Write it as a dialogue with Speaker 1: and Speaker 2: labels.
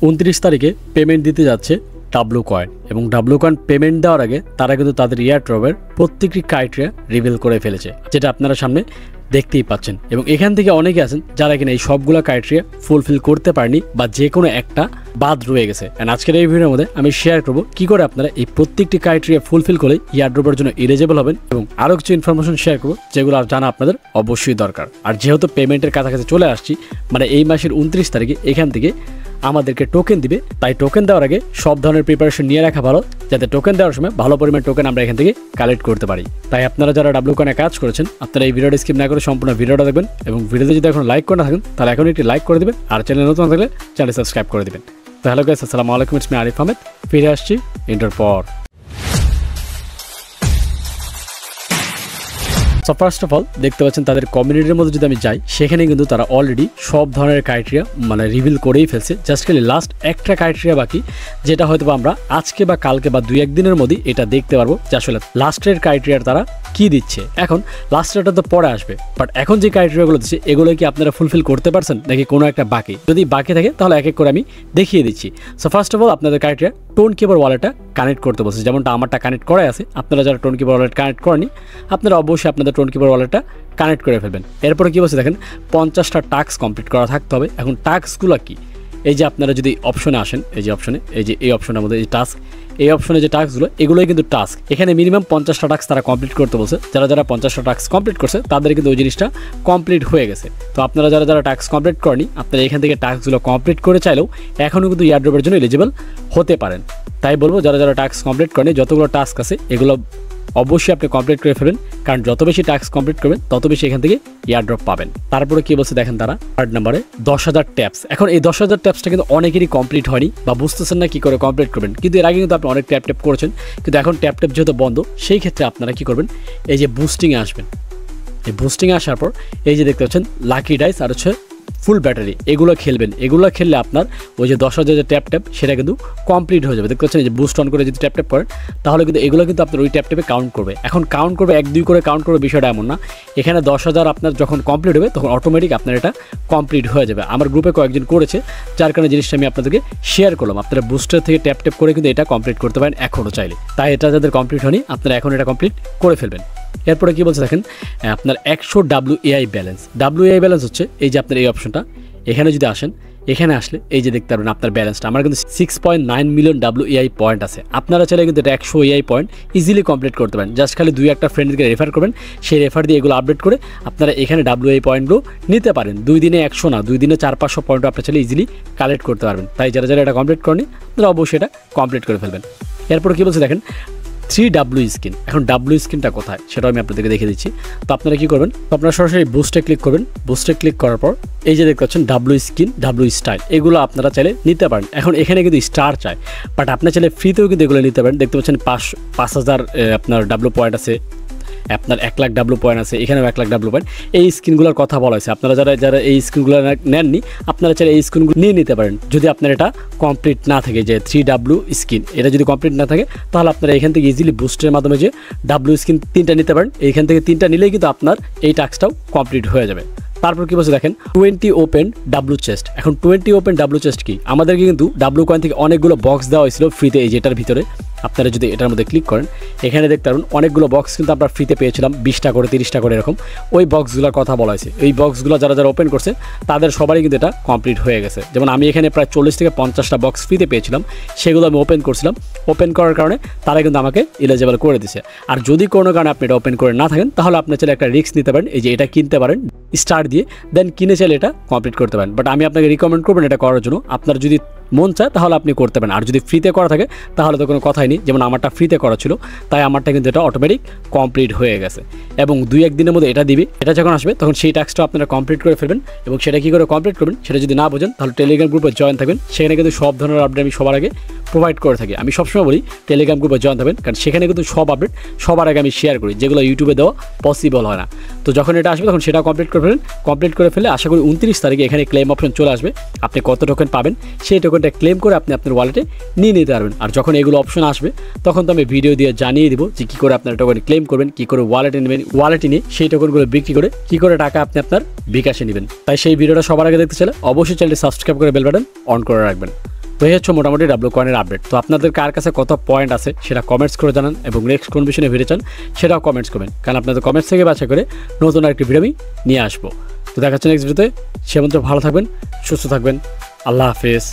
Speaker 1: 29 তারিখে পেমেন্ট দিতে যাচ্ছে ডাব্লু কয়েন, এবং ডাব্লু কয়েন পেমেন্ট দেওয়ার আগে তারা কিন্তু তাদের এয়ারড্রপের প্রত্যেকটি ক্রাইটেরিয়া রিভিল করে ফেলেছে, যেটা আপনারা সামনে দেখতেই পাচ্ছেন। এবং এখান থেকে অনেকে আছেন যারা কিনা এই সবগুলো ক্রাইটেরিয়া ফুলফিল করতে পারেনি বা যে কোনো একটা বাদ রয়ে গেছে। অ্যান্ড আজকের এই ভিডিওর মধ্যে আমি শেয়ার করবো কী করে আপনারা এই প্রত্যেকটি ক্রাইটেরিয়া ফুলফিল করে এয়ারড্রপের জন্য এলিজিবল হবেন, এবং আরও কিছু ইনফরমেশন শেয়ার করবো যেগুলো জানা আপনাদের অবশ্যই দরকার। আর যেহেতু পেমেন্টের কাছাকাছি চলে আসছি, মানে এই মাসের 29 তারিখে এখান থেকে আমাদেরকে টোকেন দিবে, তাই টোকেন দেওয়ার আগে সব ধরনের প্রিপারেশন নিয়ে রাখা ভালো, যাতে টোকেন দেওয়ার সময় ভালো পরিমাণ টোকেন আমরা এখান থেকে কালেক্ট করতে পারি। তাই আপনারা যারা ডাব্লু কয়েনে কাজ করেছেন, আপনারা এই ভিডিওটা স্কিপ না করে সম্পূর্ণ ভিডিওটা দেখবেন, এবং ভিডিওতে যদি এখন লাইক করে না থাকেন তাহলে এখন একটি লাইক করে দেবেন, আর চ্যানেল নতুন থাকলে চ্যানেল সাবস্ক্রাইব করে দেবেন। তো হ্যালো গাইস, আসসালামু আলাইকুম, ইটস মি আরিফ আহমেদ, ফিরে আসছি ইন্টার পর। সো ফার্স্ট অফ অল দেখতে পাচ্ছেন তাদের কমিউনিটির মধ্যে যদি আমি যাই, সেখানে কিন্তু তারা অলরেডি সব ধরনের ক্রাইটেরিয়া মানে রিভিল করেই ফেলছে। জাস্ট খালি লাস্ট একটা ক্রাইটেরিয়া বাকি, যেটা হয়তো আমরা আজকে বা কালকে বা 2-1 দিনের মধ্যে এটা দেখতে পারবো যে আসলে লাস্টের ক্রাইটেরিয়া তারা কি দিচ্ছে। এখন লাস্টেরটা তো পরে আসবে, বাট এখন যে ক্রাইটেরিয়াগুলো দিচ্ছে এগুলো কি আপনারা ফুলফিল করতে পারছেন নাকি কোনো একটা বাকি? যদি বাকি থাকে তাহলে এক এক করে আমি দেখিয়ে দিচ্ছি। সো ফার্স্ট অফ অল আপনাদের ক্রাইটেরিয়া টোন কিপার ওয়ালেটটা কানেক্ট করতে বলছে, যেমনটা আমারটা কানেক্ট করাই আছে। আপনারা যারা টোন কিপার ওয়ালেট কানেক্ট করেনি, আপনারা অবশ্যই আপনাদের টোন কিপার ওয়ালেটটা কানেক্ট করে ফেলবেন। এরপরে কী বলছে দেখেন, 50টা টাস্ক কমপ্লিট করা থাকতে হবে। এখন টাস্কগুলো কি? এই যে আপনারা যদি অপশনে আসেন, এই যে অপশনে, এই যে এই অপশনের মধ্যে এই টাস্ক, এই অপশনে যে টাস্কগুলো, এগুলোই কিন্তু টাস্ক। এখানে মিনিমাম 50টা টাস্ক তারা কমপ্লিট করতে বলছে। যারা যারা 50টা টাস্ক কমপ্লিট করছে তাদের কিন্তু ওই জিনিসটা কমপ্লিট হয়ে গেছে। তো আপনারা যারা যারা টাস্ক কমপ্লিট করেনি, আপনারা এখান থেকে টাস্কগুলো কমপ্লিট করে চাইলেও এখনও কিন্তু এয়ারড্রপের জন্য এলিজিবল হতে পারেন। তাই বলবো যারা যারা টাস্ক কমপ্লিট করেনি, যতগুলো টাস্ক আছে এগুলো অবশ্যই আপনি কমপ্লিট করে ফেলবেন, কারণ যত বেশি টাস্ক কমপ্লিট করবেন তত বেশি এখান থেকে এয়ারড্রপ পাবেন। তারপরে কি বলছে দেখেন তারা 3rd নম্বরে 10,000 ট্যাপস। এখন এই 10,000 ট্যাপসটা কিন্তু অনেকেরই কমপ্লিট হয়নি বা বুঝতেছেন না কি করে কমপ্লিট করবেন, কিন্তু এর আগে কিন্তু আপনি অনেক ট্যাপ করেছেন, কিন্তু এখন ট্যাপ যেহেতু বন্ধ, সেই ক্ষেত্রে আপনারা কি করবেন, এই যে বুস্টিংয়ে আসবেন। এই বুস্টিংয়ে আসার পর এই যে দেখতে পাচ্ছেন লাকি ডাইস আর হচ্ছে ফুল ব্যাটারি, এগুলো খেলবেন। এগুলো খেললে আপনার ওই যে 10,000 যে ট্যাপ সেটা কিন্তু কমপ্লিট হয়ে যাবে। দেখতে পাচ্ছেন যে বুস্ট অন করে যদি ট্যাপ করেন, তাহলে কিন্তু এগুলো কিন্তু আপনার ওই ট্যাপে কাউন্ট করবে। এখন কাউন্ট করবে 1-2 করে কাউন্ট করবে, বিষয়টা এমন না। এখানে 10,000 আপনার যখন কমপ্লিট হবে তখন অটোমেটিক আপনার এটা কমপ্লিট হয়ে যাবে। আমার গ্রুপে কয়েকজন করেছে, যার কারণে জিনিসটা আমি আপনাদেরকে শেয়ার করলাম। আপনারা বুস্টার থেকে ট্যাপ করে কিন্তু এটা কমপ্লিট করতে পারেন এখনও চাইলে। তাই এটা যাদের কমপ্লিট হয়নি, আপনারা এখন এটা কমপ্লিট করে ফেলবেন। এরপরে কি বলছে দেখেন, আপনার 100 WAI ব্যালেন্স। WAI ব্যালেন্স হচ্ছে এই যে আপনার এই অপশনটা, এখানে যদি আসেন, এখানে আসলে এই যে দেখতে পারবেন আপনার ব্যালেন্সটা। আমার কিন্তু 6.9 মিলিয়ন WAI পয়েন্ট আছে। আপনারা চাইলে কিন্তু এটা 100 AI পয়েন্ট ইজিলি কমপ্লিট করতে পারেন। জাস্ট খালি 2-1টা ফ্রেন্ডকে রেফার করবেন, সেই রেফার দিয়ে এগুলো আপডেট করে আপনারা এখানে WAI পয়েন্টগুলো নিতে পারেন। 2 দিনে 100 না, 2 দিনে 400-500 পয়েন্ট আপনারা চাইলে ইজিলি কালেক্ট করতে পারবেন। তাই যারা যারা এটা কমপ্লিট করেনি, আপনারা অবশ্যই এটা কমপ্লিট করে ফেলবেন। এরপর কি বলছে দেখেন 3W স্কিন। এখন ডাব্লু স্কিনটা কোথায় সেটাও আমি আপনাদেরকে দেখিয়ে দিচ্ছি। তো আপনারা কি করবেন, তো আপনারা সরাসরি বুস্টে ক্লিক করবেন। বুস্টে ক্লিক করার পর এই যে দেখতে পাচ্ছেন ডাব্লু স্কিন, ডাব্লু স্টাইল, এগুলো আপনারা চাইলে নিতে পারেন। এখন এখানে কিন্তু স্টার চায়, বাট আপনার চাইলে ফ্রিতেও কিন্তু এগুলো নিতে পারেন। দেখতে পাচ্ছেন 5,000 আপনার ডাব্লু পয়েন্ট আছে, আপনার 1 লাখ ডাব্লু পয়েন্ট আছে, এখানেও 1 লাখ ডাব্লু পয়েন্ট। এই স্কিনগুলোর কথা বলা হয়েছে। আপনারা যারা যারা এই স্কিনগুলো নেননি, আপনারা চাইলে এই স্কিনগুলো নিয়ে নিতে পারেন। যদি আপনার এটা কমপ্লিট না থাকে, যে 3W স্কিন, এটা যদি কমপ্লিট না থাকে, তাহলে আপনারা এখান থেকে ইজিলি বুস্টের মাধ্যমে যে ডাব্লু স্কিন 3টা নিতে পারেন। এইখান থেকে 3টা নিলেই কিন্তু আপনার এই টাস্কটাও কমপ্লিট হয়ে যাবে। তারপর কি বলছে দেখেন 20 ওপেন ডাব্লু চেস্ট। এখন 20 ওপেন ডাব্লু চেস্ট কি? আমাদেরকে কিন্তু ডাব্লু কয়েন থেকে অনেকগুলো বক্স দেওয়া হয়েছিল ফ্রিতে, এই যেটার ভিতরে। আপনারা যদি এটার মধ্যে ক্লিক করেন, এখানে দেখতে পারবেন অনেকগুলো বক্স কিন্তু আমরা ফ্রিতে পেয়েছিলাম, 20টা করে 30টা করে এরকম। ওই বক্সগুলোর কথা বলা হয়েছে। এই বক্সগুলো যারা যারা ওপেন করছে তাদের সবারই কিন্তু এটা কমপ্লিট হয়ে গেছে। যেমন আমি এখানে প্রায় 40 থেকে 50টা বক্স ফ্রিতে পেয়েছিলাম, সেগুলো আমি ওপেন করছিলাম। ওপেন করার কারণে তারা কিন্তু আমাকে এলিজিবল করে দিছে। আর যদি কোনো কারণে আপনি এটা ওপেন করে না থাকেন, তাহলে আপনি চাইলে একটা রিস্ক নিতে পারেন, এই যে এটা কিনতে পারেন স্টার দিয়ে, দেন কিনে চাইলে এটা কমপ্লিট করতে পারেন। বাট আমি আপনাকে রিকমেন্ড করবেন এটা করার জন্য। আপনার যদি মন চায় তাহলে আপনি করতে পারেন, আর যদি ফ্রিতে করা থাকে তাহলে তো কোনো কথাই নেই। যেমন আমারটা ফ্রিতে করা ছিল, তাই আমারটা কিন্তু এটা অটোমেটিক কমপ্লিট হয়ে গেছে। এবং 2-1 দিনের মধ্যে এটা দিবে। এটা যখন আসবে তখন সেই টাস্কটা আপনারা কমপ্লিট করে ফেলবেন। এবং সেটা কী করে কমপ্লিট করবেন সেটা যদি না বোঝেন, তাহলে টেলিগ্রাম গ্রুপে জয়েন থাকবেন। সেখানে কিন্তু সব ধরনের আপডেট আমি সবার আগে প্রোভাইড করে থাকি। আমি সবসময় বলি টেলিগ্রাম গ্রুপে জয়েন থাকবেন, কারণ সেখানে কিন্তু সব আপডেট সবার আগে আমি শেয়ার করি, যেগুলো ইউটিউবে দেওয়া পসিবল হয় না। তো যখন এটা আসবে তখন সেটা কমপ্লিট করে ফেলেন। কমপ্লিট করে ফেলে আশা করি 29 তারিখে এখানে ক্লেম অপশন চলে আসবে। আপনি কত টোকেন পাবেন সেই টোকেনটা ক্লেম করে আপনি আপনার ওয়ালেটে নিয়ে নিতে পারবেন। আর যখন এগুলো অপশন আসবে তখন তো আমি ভিডিও দিয়ে জানিয়ে দিব যে কী করে আপনার টোকেন ক্লেম করবেন, কী করে ওয়ালেটে নেবেন, ওয়ালেটে নিয়ে সেই টোকেনগুলো বিক্রি করে কী করে টাকা আপনি আপনার বিকাশে নেবেন। তাই সেই ভিডিওটা সবার আগে দেখতে চাইলে অবশ্যই চ্যানেলটি সাবস্ক্রাইব করে বেল বাটন অন করে রাখবেন। তো এই হচ্ছে মোটামুটি ডাব্লু কয়েনের আপডেট। তো আপনাদের কার কাছে কত পয়েন্ট আছে সেটা কমেন্টস করে জানান, এবং নেক্সট কোন বিষয়ে ভিডিও চান সেটাও কমেন্টস করবেন, কারণ আপনাদের কমেন্টস থেকে বাছা করে নতুন আরেকটি ভিডিও আমি নিয়ে আসবো। তো দেখা হচ্ছে নেক্সট ভিডিওতে। সে মধ্যে ভালো থাকবেন, সুস্থ থাকবেন। আল্লাহ হাফেজ।